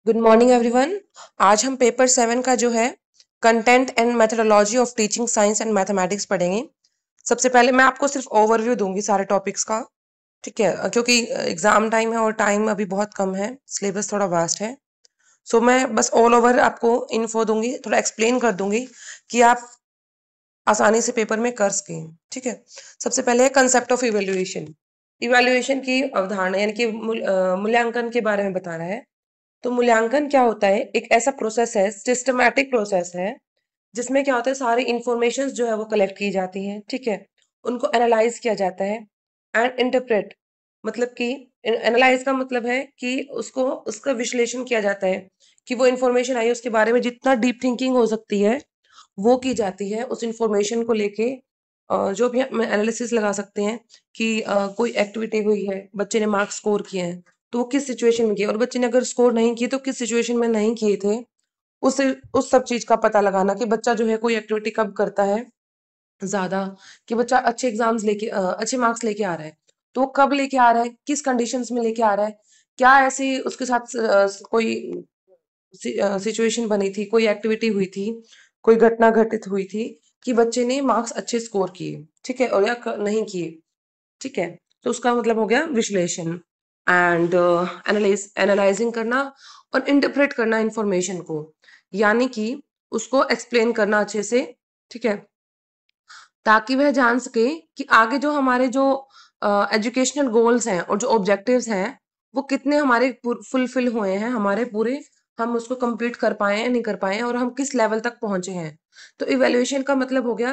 Good morning everyone. आज हम paper 7 का जो है content and methodology of teaching science and mathematics पढ़ेंगे। सबसे पहले मैं आपको सिर्फ ओवरव्यू दूंगी सारे टॉपिक्स का, ठीक है, क्योंकि एग्जाम टाइम है और टाइम अभी बहुत कम है, सिलेबस थोड़ा वास्ट है। सो मैं बस ऑल ओवर आपको इन्फो दूंगी, थोड़ा एक्सप्लेन कर दूंगी कि आप आसानी से पेपर में कर सकें। ठीक है, सबसे पहले है कंसेप्ट ऑफ इवेल्युएशन। इवेल्युएशन की अवधारणा यानी कि मूल्यांकन के बारे में बता रहा है। तो मूल्यांकन क्या होता है? एक ऐसा प्रोसेस है, सिस्टमैटिक प्रोसेस है, जिसमें क्या होता है, सारी इंफॉर्मेशन जो है वो कलेक्ट की जाती हैं, ठीक है, उनको एनालाइज किया जाता है एंड इंटरप्रेट। मतलब कि एनालाइज का मतलब है कि उसको उसका विश्लेषण किया जाता है कि वो इंफॉर्मेशन आई उसके बारे में जितना डीप थिंकिंग हो सकती है वो की जाती है उस इंफॉर्मेशन को लेके। जो भी हम एनालिसिस लगा सकते हैं कि कोई एक्टिविटी हुई है, बच्चे ने मार्क्स स्कोर किए हैं, तो वो किस सिचुएशन में किए, और बच्चे ने अगर स्कोर नहीं किए तो किस सिचुएशन में नहीं किए थे। उस उस सब चीज का पता लगाना कि बच्चा जो है कोई एक्टिविटी कब करता है ज्यादा, कि बच्चा अच्छे एग्जाम्स लेके अच्छे मार्क्स लेके आ रहा है, तो वो कब लेके आ रहा है, किस कंडीशंस में लेके आ रहा है, क्या ऐसी उसके साथ कोई सिचुएशन बनी थी, कोई एक्टिविटी हुई थी, कोई घटना घटित हुई थी कि बच्चे ने मार्क्स अच्छे स्कोर किए, ठीक है, और या नहीं किए, ठीक है। तो उसका मतलब हो गया विश्लेषण एंड एनालाइजिंग करना और इंटरप्रेट करना इंफॉर्मेशन को, यानी कि उसको एक्सप्लेन करना अच्छे से, ठीक है, ताकि वह जान सके कि आगे जो हमारे जो एजुकेशनल गोल्स हैं और जो ऑब्जेक्टिव्स हैं वो कितने हमारे फुलफिल हुए हैं, हमारे पूरे, हम उसको कंप्लीट कर पाए या नहीं कर पाए हैं, और हम किस लेवल तक पहुंचे हैं। तो इवेल्युएशन का मतलब हो गया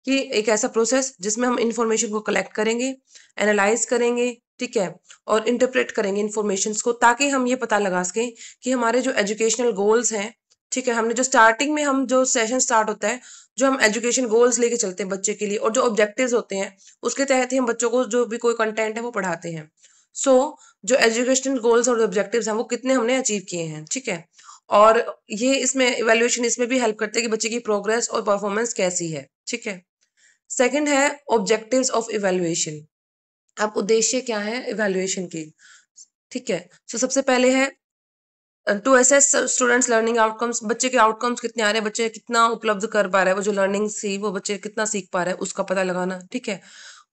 कि एक ऐसा प्रोसेस जिसमें हम इंफॉर्मेशन को कलेक्ट करेंगे, एनालाइज करेंगे, ठीक है, और इंटरप्रेट करेंगे इंफॉर्मेशन को, ताकि हम ये पता लगा सकें कि हमारे जो एजुकेशनल गोल्स हैं, ठीक है, हमने जो स्टार्टिंग में हम जो सेशन स्टार्ट होता है, जो हम एजुकेशन गोल्स लेके चलते हैं बच्चे के लिए, और जो ऑब्जेक्टिव्स होते हैं उसके तहत ही हम बच्चों को जो भी कोई कंटेंट है वो पढ़ाते हैं। सो जो एजुकेशनल गोल्स और ऑब्जेक्टिव्स हैं वो कितने हमने अचीव किए हैं, ठीक है, और ये इसमें इवैल्यूएशन इसमें भी हेल्प करते हैं कि बच्चे की प्रोग्रेस और परफॉर्मेंस कैसी है, ठीक है। सेकंड है ऑब्जेक्टिव्स ऑफ इवैल्यूएशन। अब उद्देश्य क्या है इवैल्यूएशन की, ठीक है। सो सबसे पहले है to assess students learning outcomes, बच्चे के आउटकम्स कितने आ रहे हैं, बच्चे कितना उपलब्ध कर पा रहा है, वो जो लर्निंग सी वो बच्चे कितना सीख पा रहा है उसका पता लगाना, ठीक है।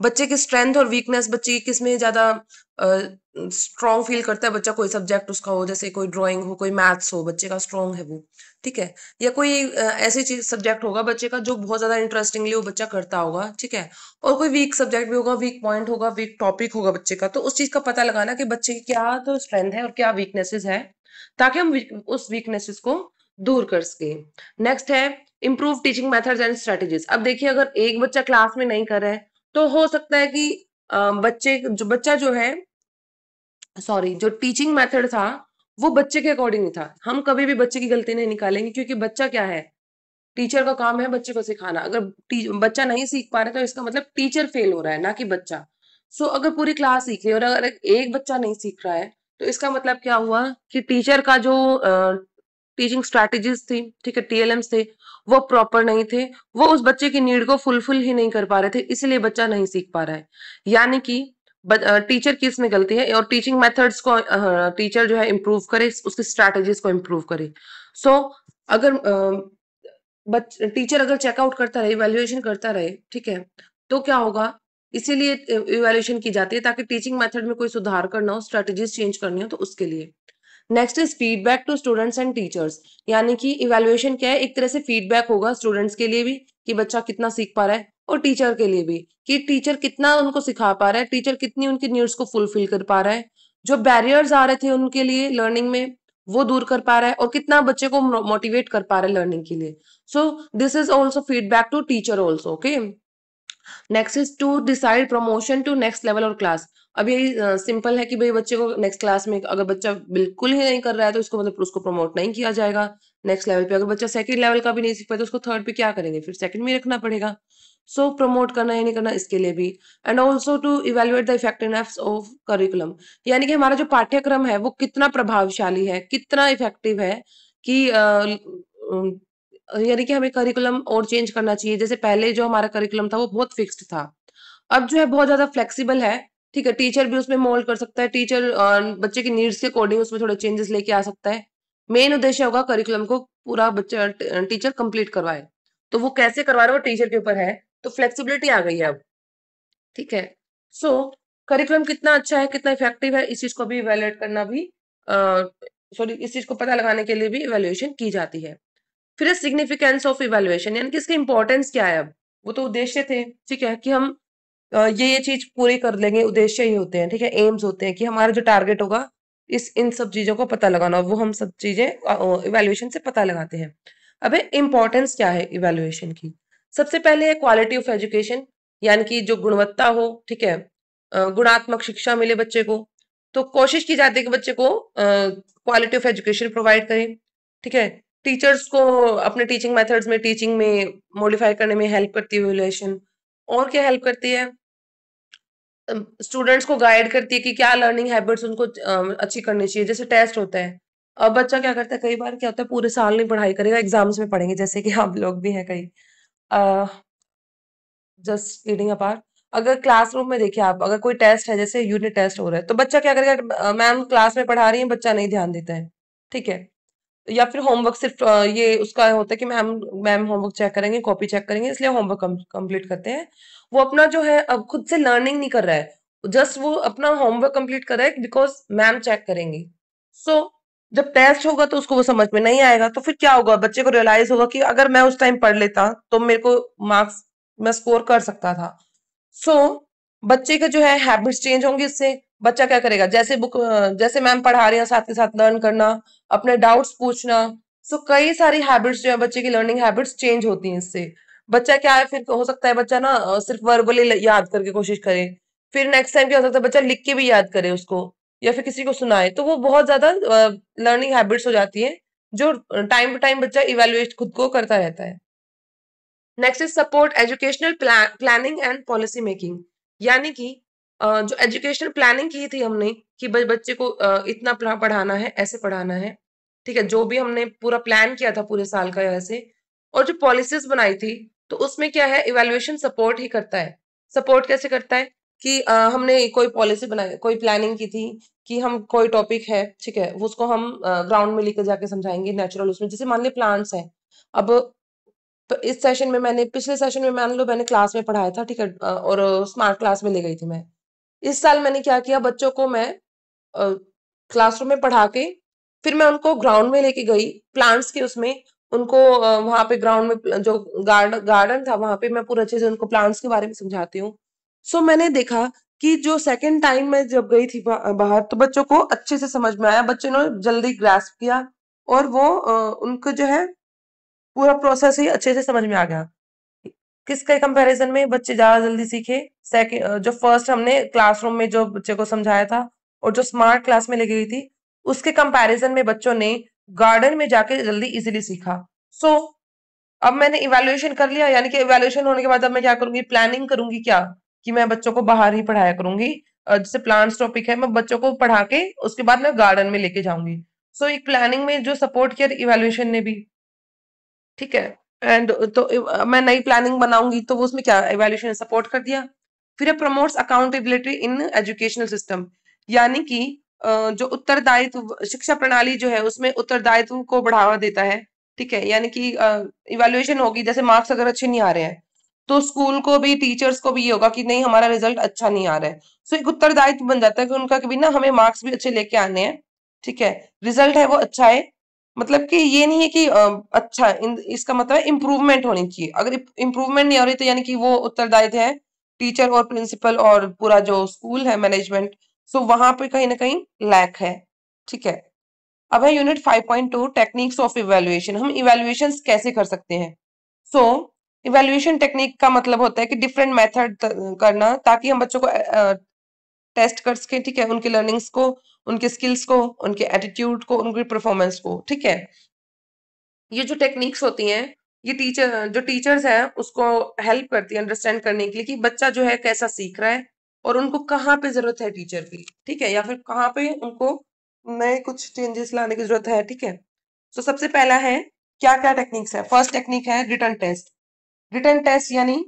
बच्चे की स्ट्रेंथ और वीकनेस, बच्चे की किस में ज्यादा स्ट्रॉन्ग फील करता है बच्चा, कोई सब्जेक्ट उसका हो, जैसे कोई ड्राइंग हो, कोई मैथ्स हो, बच्चे का स्ट्रॉन्ग है वो, ठीक है, या कोई ऐसी चीज सब्जेक्ट होगा बच्चे का जो बहुत ज्यादा इंटरेस्टिंगली वो बच्चा करता होगा, ठीक है, और कोई वीक सब्जेक्ट भी होगा, वीक पॉइंट होगा, वीक टॉपिक होगा बच्चे का, तो उस चीज का पता लगाना कि बच्चे की क्या तो स्ट्रेंथ है और क्या वीकनेसेस है, ताकि हम उस वीकनेसेस को दूर कर सके। नेक्स्ट है improve teaching methods and strategies. अब देखिए, अगर एक बच्चा क्लास में नहीं कर रहा है तो हो सकता है कि बच्चा जो है, सॉरी, जो टीचिंग मेथड था वो बच्चे के अकॉर्डिंग नहीं था। हम कभी भी बच्चे की गलती नहीं निकालेंगे, क्योंकि बच्चा क्या है, टीचर का काम है बच्चे को सिखाना। अगर बच्चा नहीं सीख पा रहा है तो इसका मतलब टीचर फेल हो रहा है, ना कि बच्चा। सो अगर पूरी क्लास सीख रही है और अगर एक बच्चा नहीं सीख रहा है तो इसका मतलब क्या हुआ कि टीचर का जो टीचिंग स्ट्रैटेजीज थी, ठीक है, टीएलएम्स थे, वो प्रॉपर नहीं थे, वो उस बच्चे की नीड को फुलफिल ही नहीं कर पा रहे थे, इसलिए बच्चा नहीं सीख पा रहा है। यानी कि टीचर की इसमें गलती है, और टीचिंग मेथड्स को टीचर जो है इम्प्रूव करे, उसकी स्ट्रैटेजीज को इम्प्रूव करे। सो अगर टीचर अगर चेकआउट करता रहे, इवैल्यूएशन करता रहे, ठीक है, तो क्या होगा, इसीलिए इवैल्यूएशन की जाती है ताकि टीचिंग मेथड में कोई सुधार करना हो, स्ट्रेटजीज चेंज करनी हो तो उसके लिए। Next is feedback to students and teachers. यानी कि इवैल्यूएशन क्या है, एक तरह से फीडबैक होगा स्टूडेंट्स के लिए भी कि बच्चा कितना सीख पा रहा है, और टीचर के लिए भी कि टीचर कितना उनको सिखा पा रहा है, टीचर कितनी उनकी नीड्स को फुलफिल कर पा रहा है, जो बैरियर्स आ रहे थे उनके लिए लर्निंग में वो दूर कर पा रहा है, और कितना बच्चे को मोटिवेट कर पा रहा है लर्निंग के लिए। So this is also feedback to teacher also, okay. Next is to decide promotion to next level और क्लास। अब यही सिंपल है कि भाई बच्चे को नेक्स्ट क्लास में, अगर बच्चा बिल्कुल ही नहीं कर रहा है तो उसको मतलब उसको प्रमोट नहीं किया जाएगा नेक्स्ट लेवल पे। अगर बच्चा सेकंड लेवल का भी नहीं सीख पाया तो उसको थर्ड पे क्या करेंगे, फिर सेकंड में रखना पड़ेगा। सो प्रमोट करना या नहीं करना इसके लिए भी। And also to evaluate the effectiveness of curriculum, यानी कि हमारा जो पाठ्यक्रम है वो कितना प्रभावशाली है, कितना इफेक्टिव है, कि यानी कि हमें करिकुलम और चेंज करना चाहिए। जैसे पहले जो हमारा करिकुलम था वो बहुत फिक्स्ड था, अब जो है बहुत ज्यादा फ्लेक्सिबल है, ठीक है, टीचर भी उसमें मोल्ड कर सकता है, टीचर बच्चे की नीड्स के अकॉर्डिंग उसमें थोड़े चेंजेस लेके आ सकता है। मेन उद्देश्य होगा करिकुलम को पूरा बच्चा टीचर कंप्लीट करवाए। तो वो कैसे करवा रहा है वो टीचर के ऊपर है। तो फ्लेक्सिबिलिटी आ गई है अब, ठीक है। सो करिकुलम कितना अच्छा है, कितना इफेक्टिव है, इस चीज को भी इवेलुएट करना भी सॉरी इस चीज को पता लगाने के लिए भी इवेल्युएशन की जाती है। फिर सिग्निफिकेंस ऑफ इवेल्युएशन, यानी कि इसकी इंपॉर्टेंस क्या है। अब वो तो उद्देश्य थे, ठीक है, कि हम ये चीज पूरी कर लेंगे, उद्देश्य ही होते हैं, ठीक है, एम्स होते हैं कि हमारा जो टारगेट होगा इस इन सब चीजों को पता लगाना, वो हम सब चीजें इवेल्युएशन से पता लगाते हैं। अबे इंपॉर्टेंस क्या है इवेल्युएशन की। सबसे पहले है क्वालिटी ऑफ एजुकेशन, यानी कि जो गुणवत्ता हो, ठीक है, गुणात्मक शिक्षा मिले बच्चे को। तो कोशिश की जाती है कि बच्चे को क्वालिटी ऑफ एजुकेशन प्रोवाइड करें, ठीक है। टीचर्स को अपने टीचिंग मेथड्स में, टीचिंग में मॉडिफाई करने में हेल्प करती है इवैल्यूएशन। और क्या हेल्प करती है, स्टूडेंट्स को गाइड करती है कि क्या लर्निंग हैबिट्स उनको अच्छी करनी चाहिए। जैसे टेस्ट होता है, अब बच्चा क्या करता है, कई बार क्या होता है पूरे साल नहीं पढ़ाई करेगा, एग्जाम्स में पढ़ेंगे, जैसे कि हम लोग भी हैं कई। जस्ट रीडिंग अपार्ट, अगर क्लासरूम में देखिए आप, अगर कोई टेस्ट है, जैसे यूनिट टेस्ट हो रहा है, तो बच्चा क्या करेगा, मैम क्लास में पढ़ा रही है, बच्चा नहीं ध्यान देता है, ठीक है। या फिर होमवर्क सिर्फ ये उसका होता है कि मैम मैम होमवर्क चेक करेंगे, कॉपी चेक करेंगे, इसलिए होमवर्क कंप्लीट करते हैं। वो अपना जो है अब खुद से लर्निंग नहीं कर रहा है, जस्ट वो अपना होमवर्क कंप्लीट कर रहा है बिकॉज मैम चेक करेंगी। सो जब टेस्ट होगा तो उसको वो समझ में नहीं आएगा, तो फिर क्या होगा, बच्चे को रियलाइज होगा कि अगर मैं उस टाइम पढ़ लेता तो मेरे को मार्क्स मैं स्कोर कर सकता था। सो बच्चे का जो है हैबिट्स चेंज होंगी इससे। बच्चा क्या करेगा, जैसे जैसे मैम पढ़ा रही है साथ के साथ लर्न करना, अपने डाउट्स पूछना। सो कई सारी हैबिट्स जो है बच्चे की, लर्निंग हैबिट्स चेंज होती हैं इससे। बच्चा क्या है, फिर हो सकता है बच्चा ना सिर्फ वर्बली याद करके कोशिश करे, फिर नेक्स्ट टाइम क्या हो सकता है बच्चा लिख के भी याद करे उसको, या फिर किसी को सुनाए, तो वो बहुत ज्यादा लर्निंग हैबिट्स हो जाती है, जो टाइम टू टाइम बच्चा इवेल्युएट खुद को करता रहता है। Next is support educational planning and policy making, यानी कि जो एजुकेशनल प्लानिंग की थी हमने कि बच्चे को इतना पढ़ाना है, ऐसे पढ़ाना है, ठीक है, जो भी हमने पूरा प्लान किया था पूरे साल का ऐसे, और जो पॉलिसीज बनाई थी, तो उसमें क्या है, इवेल्युएशन सपोर्ट ही करता है। सपोर्ट कैसे करता है कि हमने कोई पॉलिसी बनाई, कोई प्लानिंग की थी कि हम कोई टॉपिक है, ठीक है, वो उसको हम ग्राउंड में लेकर जाके समझाएंगे नेचुरल उसमें, जैसे मान ली प्लांट्स है। अब तो इस सेशन में मैंने, पिछले सेशन में मान लो मैंने क्लास में पढ़ाया था, ठीक है, और स्मार्ट क्लास में ले गई थी मैं। इस साल मैंने क्या किया, बच्चों को मैं क्लासरूम में पढ़ा के फिर मैं उनको ग्राउंड में लेके गई, प्लांट्स के उसमें, उनको वहां पे ग्राउंड में जो गार्डन था, वहां पे मैं पूरे अच्छे से उनको प्लांट्स के बारे में समझाती हूँ। सो मैंने देखा कि जो सेकंड टाइम मैं जब गई थी बाहर, तो बच्चों को अच्छे से समझ में आया, बच्चों ने जल्दी ग्रास्प किया, और वो उनको जो है पूरा प्रोसेस ही अच्छे से समझ में आ गया। किसके कंपैरिजन में बच्चे ज्यादा जल्दी सीखे, सेकंड जो फर्स्ट हमने क्लासरूम में जो बच्चे को समझाया था, और जो स्मार्ट क्लास में लेके गई थी, उसके कंपैरिजन में बच्चों ने गार्डन में जाके जल्दी इजीली सीखा। सो अब मैंने इवैल्यूएशन कर लिया, यानी कि इवैल्यूएशन होने के बाद अब मैं क्या करूंगी, प्लानिंग करूंगी क्या, कि मैं बच्चों को बाहर ही पढ़ाया करूंगी। जैसे प्लांट्स टॉपिक है, मैं बच्चों को पढ़ा के उसके बाद मैं गार्डन में लेके जाऊंगी। सो एक प्लानिंग में जो सपोर्ट किया इवैल्यूएशन ने भी, ठीक है। एंड तो मैं नई प्लानिंग बनाऊंगी, तो वो उसमें क्या इवैल्यूएशन सपोर्ट कर दिया। फिर promotes accountability in educational system, यानी कि जो उत्तरदायित्व शिक्षा प्रणाली जो है उसमें उत्तरदायित्व को बढ़ावा देता है, ठीक है। यानी कि इवैल्यूएशन होगी, जैसे मार्क्स अगर अच्छे नहीं आ रहे हैं, तो स्कूल को भी, टीचर्स को भी ये होगा कि नहीं हमारा रिजल्ट अच्छा नहीं आ रहा है। सो एक उत्तरदायित्व बन जाता है कि उनका कि भी ना हमें मार्क्स भी अच्छे लेके आने हैं, ठीक है, रिजल्ट है वो अच्छा है। मतलब कि ये नहीं है कि अच्छा इसका मतलब इम्प्रूवमेंट होनी चाहिए, अगर इम्प्रूवमेंट नहीं हो रही तो यानी कि वो उत्तरदायित्व है टीचर और प्रिंसिपल और पूरा जो स्कूल है मैनेजमेंट। सो वहां पे कहीं ना कहीं लैक है, ठीक है। अब है यूनिट 5.2 टेक्निक्स ऑफ इवेल्युएशन, हम इवेल्युएशन कैसे कर सकते हैं। सो इवेल्युएशन टेक्निक का मतलब होता है कि डिफरेंट मेथड करना, ताकि हम बच्चों को टेस्ट कर सकें, ठीक है, उनकी लर्निंग्स को, उनके स्किल्स को, उनके एटीट्यूड को, उनकी परफॉर्मेंस को, ठीक है। ये जो टेक्निक्स होती हैं, ये जो टीचर्स हैं उसको हेल्प करती है अंडरस्टैंड करने के लिए कि बच्चा जो है कैसा सीख रहा है, और उनको कहाँ पे जरूरत है टीचर की, ठीक है, या फिर कहाँ पे उनको नए कुछ चेंजेस लाने की जरूरत है, ठीक है। तो सबसे पहला है, क्या क्या टेक्निक्स है। फर्स्ट टेक्निक है रिटन टेस्ट। रिटन टेस्ट यानी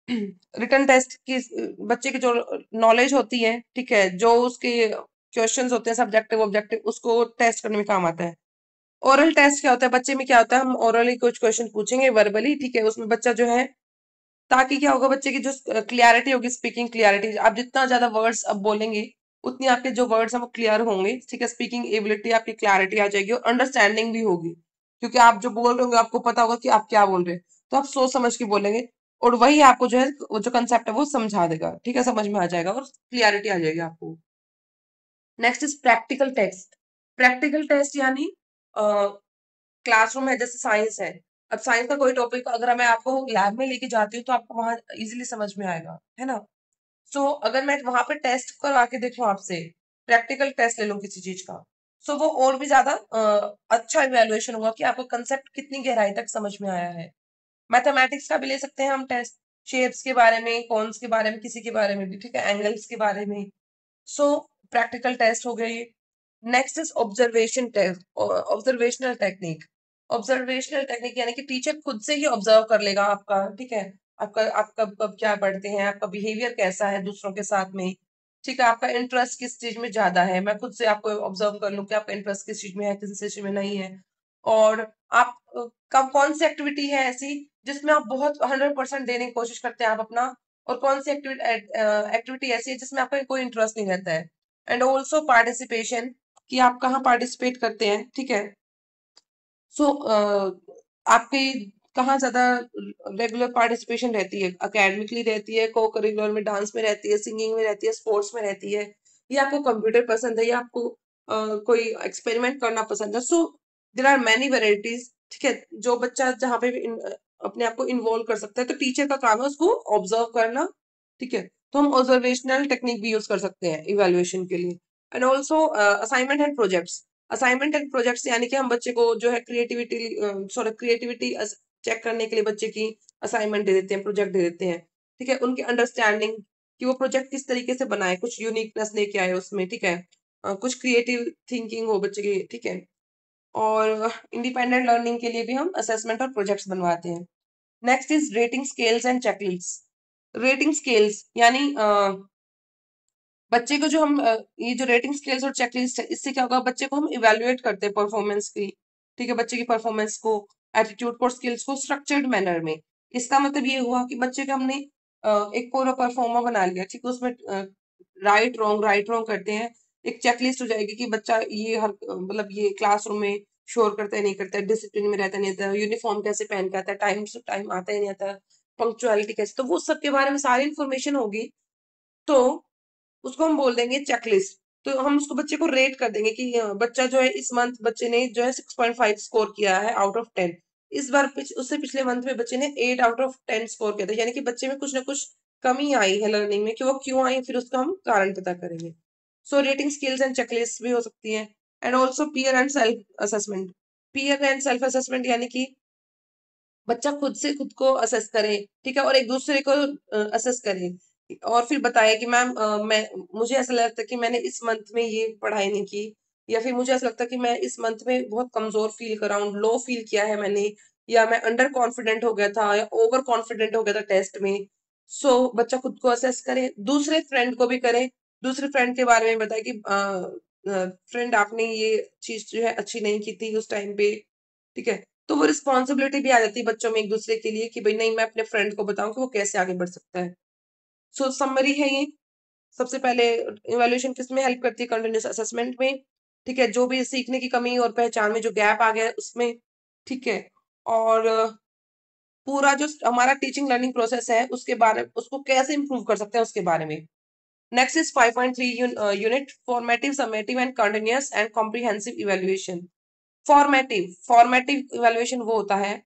रिटन टेस्ट की बच्चे की जो नॉलेज होती है, ठीक है, जो उसके क्वेश्चंस होते हैं सब्जेक्टिव ऑब्जेक्टिव, उसको टेस्ट करने में काम आता है। ओरल टेस्ट क्या होता है, बच्चे में क्या होता है, हम ओरली कुछ क्वेश्चन पूछेंगे वर्बली, ठीक है, उसमें बच्चा जो है, ताकि क्या होगा, बच्चे की जो क्लियरिटी होगी, स्पीकिंग क्लियरिटी, आप जितना ज्यादा वर्ड्स अब बोलेंगे उतनी आपके जो वर्ड्स हैं वो क्लियर होंगे, ठीक है, स्पीकिंग एबिलिटी आपकी क्लैरिटी आ जाएगी और अंडरस्टैंडिंग भी होगी, क्योंकि आप जो बोल रहे होंगे आपको पता होगा कि आप क्या बोल रहे हैं, तो आप सोच समझ के बोलेंगे और वही आपको जो है वो जो कंसेप्ट है वो समझा देगा, ठीक है, समझ में आ जाएगा और क्लियरिटी आ जाएगी आपको। Next is practical test. Practical test यानी क्लासरूम है, जैसे साइंस है, अब साइंस का कोई टॉपिक अगर मैं आपको लैब में लेके जाती हूँ तो आपको वहां इजीली समझ में आएगा, है ना। सो अगर मैं वहां पे टेस्ट करवा के देखूं आपसे, प्रैक्टिकल टेस्ट ले लूं किसी चीज का, सो वो और भी ज्यादा अच्छा इवेल्युएशन होगा कि आपको कंसेप्ट कितनी गहराई तक समझ में आया है। मैथमेटिक्स का भी ले सकते हैं हम टेस्ट, शेप्स के बारे में, कॉन्स के बारे में, किसी के बारे में भी, ठीक है, एंगल्स के बारे में। सो प्रैक्टिकल टेस्ट हो गए। Next is observation test, observational technique. Observational technique यानी कि टीचर खुद से ही ऑब्जर्व कर लेगा आपका, ठीक है, आपका आप कब कब क्या पढ़ते हैं, आपका बिहेवियर कैसा है दूसरों के साथ में, ठीक है, आपका इंटरेस्ट किस चीज में ज्यादा है, मैं खुद से आपको ऑब्जर्व कर लूं कि आपका इंटरेस्ट किस चीज में है, किस चीज में नहीं है, और आप कब कौन सी एक्टिविटी है ऐसी जिसमें आप बहुत 100% देने की कोशिश करते हैं आप अपना, और कौन सी एक्टिविटी ऐसी है जिसमें आपका कोई इंटरेस्ट नहीं रहता है। एंड ऑल्सो पार्टिसिपेशन, कि आप कहाँ पार्टिसिपेट करते हैं, ठीक है। सो आपकी कहाँ ज्यादा रेगुलर पार्टिसिपेशन रहती है, एकेडमिकली रहती है, को करिकुलर में, डांस में रहती है, सिंगिंग में रहती है, स्पोर्ट्स में रहती है, या आपको कंप्यूटर पसंद है, या आपको कोई एक्सपेरिमेंट करना पसंद है। सो देर आर मैनी वेराइटीज, ठीक है, जो बच्चा जहाँ पे भी अपने आप को इन्वॉल्व कर सकता है, तो टीचर का काम है उसको ऑब्जर्व करना, ठीक है, तो हम ऑब्जर्वेशनल टेक्निक भी यूज कर सकते हैं इवेल्युएशन के लिए। And also assignment and projects. Assignment and projects यानी कि हम बच्चे को जो है क्रिएटिविटी चेक करने के लिए बच्चे की असाइनमेंट दे देते हैं, प्रोजेक्ट दे देते हैं, ठीक है, उनकी अंडरस्टैंडिंग कि वो प्रोजेक्ट किस तरीके से बनाए, कुछ यूनिकनेस लेके आए उसमें, ठीक है, कुछ क्रिएटिव थिंकिंग हो बच्चे की, ठीक है। और इंडिपेंडेंट लर्निंग के लिए भी हम असेसमेंट और प्रोजेक्ट्स बनवाते हैं। Next is rating scales and checklist. Rating scales यानी बच्चे को जो हम ये जो रेटिंग स्केल्स और चेकलिस्ट है, इससे क्या होगा, बच्चे को हम इवेल्युएट करते हैं परफॉर्मेंस की, ठीक है, बच्चे की परफॉर्मेंस को, एटीट्यूड को, स्किल्स को स्ट्रक्चर्ड मैनर में। इसका मतलब ये हुआ कि बच्चे का हमने एक पूरा परफॉर्मा बना लिया, ठीक है, उसमें राइट रॉन्ग करते हैं, एक चेकलिस्ट हो जाएगी कि बच्चा ये हर मतलब ये क्लासरूम में शोर करता है नहीं करता है, डिसिप्लिन में रहता नहीं रहता, यूनिफॉर्म कैसे पहन के आता है, टाइम से टाइम आता है नहीं आता, पंक्चुअलिटी कैसे, तो वो सब के बारे में सारी इंफॉर्मेशन होगी, तो उसको हम बोल देंगे चेकलिस्ट। तो हम उसको बच्चे को रेट कर देंगे कि बच्चा जो है इस मंथ बच्चे ने जो है 6.5 स्कोर किया है आउट ऑफ 10। इस बार उससे पिछले मंथ में बच्चे ने 8 आउट ऑफ 10 स्कोर किया था, यानी कि बच्चे में कुछ ना कुछ कमी आई है लर्निंग में, कि वो क्यों आई, फिर उसका हम कारण पता करेंगे। सो रेटिंग स्किल्स एंड चेकलिस्ट भी हो सकती है। And also peer and self assessment. Peer and self assessment यानी कि बच्चा खुद से खुद को असेस करे, ठीक है, और एक दूसरे को असेस करे, और फिर बताए कि मैम मैं मुझे ऐसा लगता है कि मैंने इस मंथ में ये पढ़ाई नहीं की, या फिर मुझे ऐसा लगता है कि मैं इस मंथ में बहुत कमजोर फील कर रहा हूँ, लो फील किया है मैंने, या मैं अंडर कॉन्फिडेंट हो गया था या ओवर कॉन्फिडेंट हो गया था टेस्ट में। सो बच्चा खुद को असेस करे, दूसरे फ्रेंड को भी करे, दूसरे फ्रेंड के बारे में बताए कि फ्रेंड आपने ये चीज जो है अच्छी नहीं की थी उस टाइम पे, ठीक है, तो वो रिस्पॉन्सिबिलिटी भी आ जाती है बच्चों में एक दूसरे के लिए कि भाई नहीं, मैं अपने फ्रेंड को बताऊं कि वो कैसे आगे बढ़ सकता है। सो समरी है ये। सबसे पहले इवैल्यूएशन किस में हेल्प करती है, कंटिन्यूस असेसमेंट में, ठीक है, जो भी सीखने की कमी और पहचान में जो गैप आ गया है उसमें, ठीक है, और पूरा जो हमारा टीचिंग लर्निंग प्रोसेस है उसके बारे में, उसको कैसे इंप्रूव कर सकते हैं उसके बारे में। Next is 5.3 unit formative, summative and continuous and comprehensive evaluation. Formative evaluation वो होता है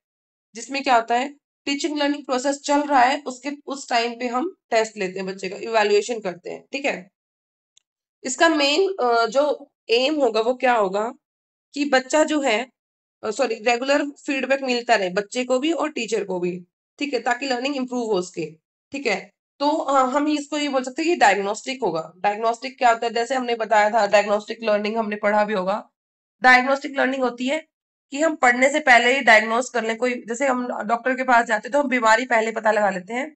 जिसमें क्या होता है, टीचिंग लर्निंग प्रोसेस चल रहा है उसके उस टाइम पे हम टेस्ट लेते हैं, बच्चे का इवैल्यूएशन करते हैं, ठीक है। इसका मेन जो एम होगा वो क्या होगा, कि बच्चा जो है सॉरी रेगुलर फीडबैक मिलता रहे बच्चे को भी और टीचर को भी, ठीक है, ताकि लर्निंग इंप्रूव हो उसके, ठीक है। तो हम इसको ये बोल सकते हैं कि डायग्नोस्टिक होगा। डायग्नोस्टिक क्या होता है, जैसे हमने बताया था, डायग्नोस्टिक लर्निंग हमने पढ़ा भी होगा। डायग्नोस्टिक लर्निंग होती है कि हम पढ़ने से पहले ही डायग्नोस कर लें कोई, जैसे हम डॉक्टर के पास जाते हैं तो हम बीमारी पहले पता लगा लेते हैं,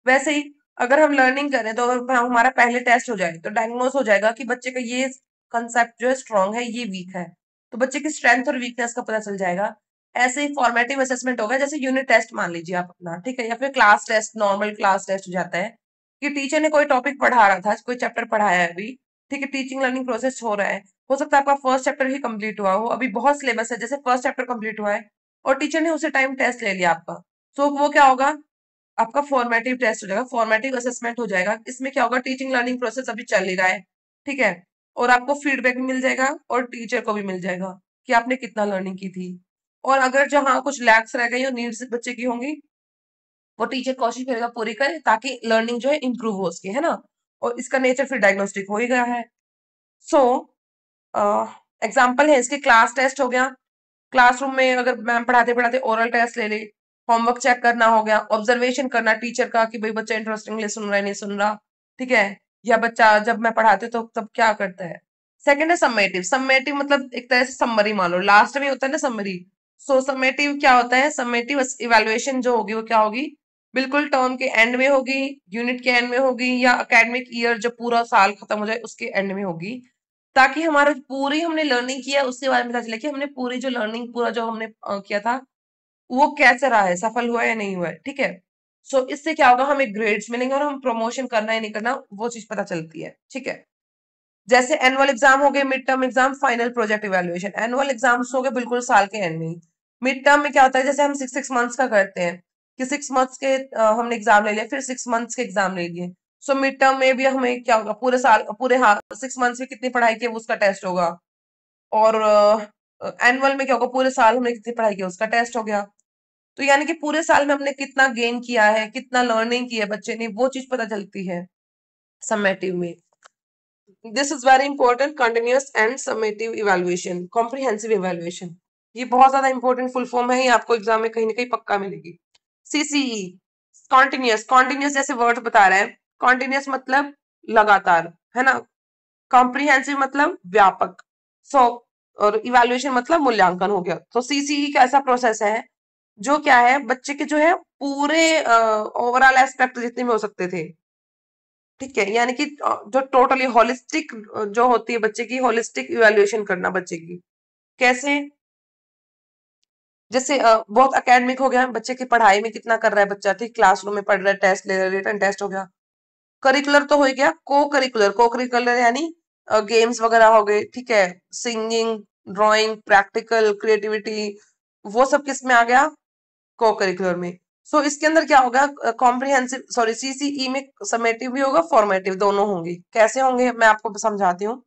वैसे ही अगर हम लर्निंग करें तो अगर हमारा पहले टेस्ट हो जाए तो डायग्नोस हो जाएगा कि बच्चे का ये कंसेप्ट जो है स्ट्रांग है, ये वीक है। तो बच्चे की स्ट्रेंथ और वीकनेस का पता चल जाएगा। ऐसे ही फॉर्मेटिव असेसमेंट होगा, जैसे यूनिट टेस्ट मान लीजिए आप अपना, ठीक है, या फिर class test, normal class test हो जाता है कि टीचर ने कोई टॉपिक पढ़ा रहा था, कोई चैप्टर पढ़ाया है अभी, ठीक है, टीचिंग लर्निंग प्रोसेस हो रहा है, हो सकता है आपका फर्स्ट चैप्टर ही कंप्लीट हुआ हो, अभी बहुत सिलेबस है, जैसे फर्स्ट चैप्टर कंप्लीट हुआ है और टीचर ने उसी टाइम टेस्ट ले लिया आपका, तो वो क्या होगा, आपका फॉर्मेटिव टेस्ट हो जाएगा, फॉर्मेटिव असेसमेंट हो जाएगा। इसमें क्या होगा, टीचिंग लर्निंग प्रोसेस अभी चल ही रहा है, ठीक है, और आपको फीडबैक भी मिल जाएगा और टीचर को भी मिल जाएगा कि आपने कितना लर्निंग की थी। और अगर जहाँ कुछ लैक्स रह गई और नीड्स बच्चे की होंगी, वो टीचर कोशिश करेगा पूरी करे ताकि लर्निंग जो है इंप्रूव हो उसकी, है ना। और इसका नेचर फिर डायग्नोस्टिक हो ही गया है। सो एग्जाम्पल है इसके, क्लास टेस्ट हो गया, क्लासरूम में अगर मैम पढ़ाते पढ़ाते ओरल टेस्ट ले ले, होमवर्क चेक करना हो गया, ऑब्जर्वेशन करना टीचर का कि भाई बच्चा इंटरेस्टिंगली सुन रहा है नहीं सुन रहा, ठीक है, या बच्चा जब मैं पढ़ाती हूँ तो तब क्या करता है। सेकंड है समेटिव, समेटिव मतलब एक तरह से समरी मान लो, लास्ट में होता है ना समरी। सो समेटिव क्या होता है, समेटिव इवैल्यूएशन जो होगी वो क्या होगी, बिल्कुल टर्म के एंड में होगी, यूनिट के एंड में होगी, या एकेडमिक ईयर जब पूरा साल खत्म हो जाए उसके एंड में होगी, ताकि हमारा पूरी हमने लर्निंग किया उसके बारे में पता चले कि हमने पूरी जो लर्निंग पूरा जो हमने किया था वो कैसे रहा है, सफल हुआ है या नहीं हुआ है, ठीक है। सो इससे क्या होगा, हमें ग्रेड्स मिलेंगे और हम प्रमोशन करना है नहीं करना वो चीज पता चलती है, ठीक है। जैसे एनुअल एग्जाम हो गए, mid term exam, final project evaluation. Annual exams हो गए बिल्कुल साल के एंड में। मिड टर्म में क्या होता है, जैसे हम 6 मंथ्स का करते हैं कि 6 मंथ्स के हमने एग्जाम ले लिया, फिर 6 मंथ्स के एग्जाम ले लिए। सो मिड टर्म में भी हमें क्या होगा, पूरे साल पूरे, हाँ, 6 मंथ्स में कितनी पढ़ाई की है उसका टेस्ट होगा। और एनुअल में क्या होगा, पूरे साल हमने कितनी पढ़ाई की उसका टेस्ट हो गया। तो यानी कि पूरे साल में हमने कितना गेन किया है, कितना लर्निंग की है बच्चे ने, वो चीज पता चलती है समेटिव में। This is very important, continuous and summative evaluation, comprehensive evaluation, ये बहुत ज्यादा इंपॉर्टेंट फुल फॉर्म है, ये आपको एग्जाम में कहीं ना कहीं पक्का मिलेगी। सीसीई, कॉन्टिन्यूअस, कॉन्टिन्यूअस जैसे वर्ड बता रहा है, कॉन्टिन्यूअस मतलब लगातार, है ना। कॉम्प्रिहेंसिव मतलब व्यापक। सो और इवैल्यूएशन मतलब मूल्यांकन हो गया। तो सीसीई का ऐसा प्रोसेस है जो क्या है, बच्चे के जो है पूरे ओवरऑल एस्पेक्ट जितने भी हो सकते थे, ठीक है, यानी कि जो टोटली होलिस्टिक जो होती है बच्चे की, होलिस्टिक इवैल्यूएशन करना बच्चे की। कैसे, जैसे बहुत एकेडमिक हो गया, बच्चे की पढ़ाई में कितना कर रहा है बच्चा, ठीक, क्लासरूम में पढ़ रहा है, टेस्ट ले रहा है, रिटन टेस्ट हो गया। करिकुलर तो हो गया, को करिकुलर, को करिकुलर यानी गेम्स वगैरह हो गए, ठीक है, सिंगिंग, ड्राइंग, प्रैक्टिकल, क्रिएटिविटी, वो सब किस में आ गया, को करिकुलर में। सो इसके अंदर क्या होगा, कॉम्प्रिहेंसिव, सॉरी, सीसीई में समेटिव भी होगा, फॉर्मेटिव, दोनों होंगे। कैसे होंगे मैं आपको समझाती हूँ।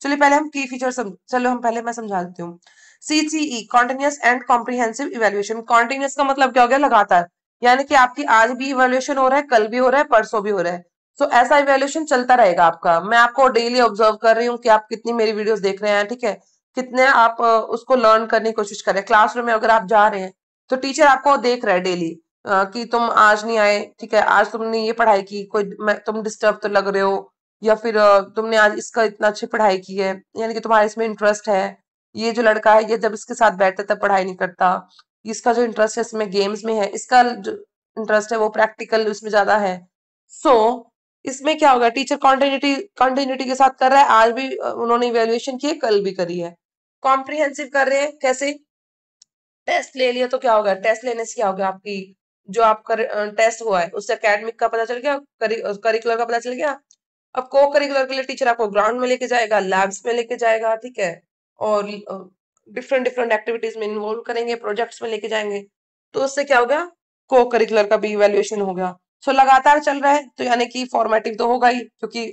चलिए पहले हम की फीचर चलो हम पहले मैं समझा देती हूँ। CCE, continuous and comprehensive evaluation. Continuous का मतलब क्या हो गया, लगातार, यानी कि आपकी आज भी इवैल्यूएशन हो रहा है, कल भी हो रहा है, परसों भी हो रहा है। सो ऐसा इवैल्यूएशन चलता रहेगा आपका। मैं आपको डेली ऑब्जर्व कर रही हूँ कि आप कितनी मेरी वीडियोस देख रहे हैं, ठीक है, कितने आप उसको लर्न करने की कोशिश कर रहे हैं। क्लासरूम में अगर आप जा रहे हैं तो टीचर आपको देख रहा है डेली कि तुम आज नहीं आए, ठीक है, आज तुमने ये पढ़ाई की, कोई तुम डिस्टर्ब तो लग रहे हो, या फिर तुमने आज इसका इतना अच्छी पढ़ाई की है, यानी कि तुम्हारा इसमें इंटरेस्ट है। ये जो लड़का है ये जब इसके साथ बैठता तब पढ़ाई नहीं करता, इसका जो इंटरेस्ट है इसमें गेम्स में है, इसका जो इंटरेस्ट है वो प्रैक्टिकल उसमें ज्यादा है। सो इसमें क्या होगा, टीचर कॉन्टिन्यूटी कॉन्टिन्यूटी के साथ कर रहा है, आज भी उन्होंने इवेल्युएशन की है, कल भी करी है। कॉम्प्रिहेंसिव कर रहे हैं, कैसे, टेस्ट ले लिया तो क्या होगा, टेस्ट लेने से क्या होगा, आपकी जो आपका टेस्ट हुआ है उससे एकेडमिक का पता चल गया, करिकुलर का पता चल गया। अब को करिकुलर के लिए टीचर आपको ग्राउंड में लेके जाएगा, लैब्स में लेके जाएगा, ठीक है, और डिफरेंट डिफरेंट एक्टिविटीज में इन्वॉल्व करेंगे, प्रोजेक्ट्स में लेके जाएंगे। तो उससे क्या होगा, को करिकुलर का भी इवैल्यूएशन हो गया। सो लगातार चल रहा है तो यानी कि फॉर्मेटिव तो होगा ही, क्योंकि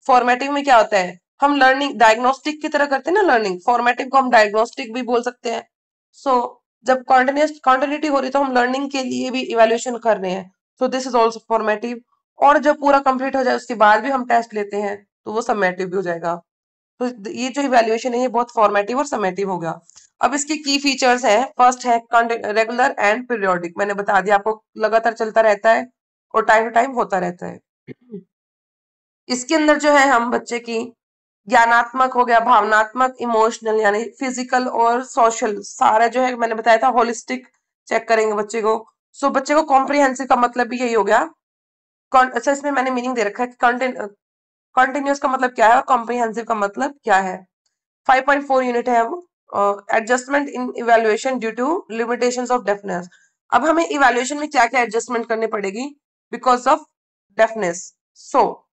फॉर्मेटिव में क्या होता है, हम लर्निंग डायग्नोस्टिक की तरह करते हैं ना लर्निंग, फॉर्मेटिव को हम डायग्नोस्टिक भी बोल सकते हैं। सो जब कॉन्टिन्यूटी हो रही है तो हम लर्निंग के लिए भी इवैल्यूएशन कर रहे हैं, सो दिस इज ऑल्सो फॉर्मेटिव। और जब पूरा कंप्लीट हो जाए उसके बाद भी हम टेस्ट लेते हैं तो वो समेटिव भी हो जाएगा। तो ये जो इवैल्यूएशन है ये बहुत फॉर्मेटिव और समेटिव हो गया। अब इसकी की फीचर्स है, फर्स्ट है रेगुलर एंड पीरियोडिक, मैंने बता दिया आपको, लगातार चलता रहता है और टाइम टू टाइम होता रहता है। इसके अंदर जो है हम बच्चे की ज्ञानात्मक हो गया, भावनात्मक, इमोशनल यानी फिजिकल और सोशल, सारा जो है मैंने बताया था होलिस्टिक चेक करेंगे बच्चे को। सो बच्चे को कॉम्प्रिहेंसिव का मतलब भी यही हो गया। अच्छा इसमें मैंने मीनिंग दे रखा है, कॉन्टिन्यूअस का मतलब क्या है और कॉम्प्रिहेंसिव का मतलब क्या है। 5.4 यूनिट है अब, adjustment in evaluation due to limitations of deafness. अब हमें इवेल्युएशन में क्या क्या एडजस्टमेंट करनी पड़ेगी बिकॉज ऑफ डेफनेस। सो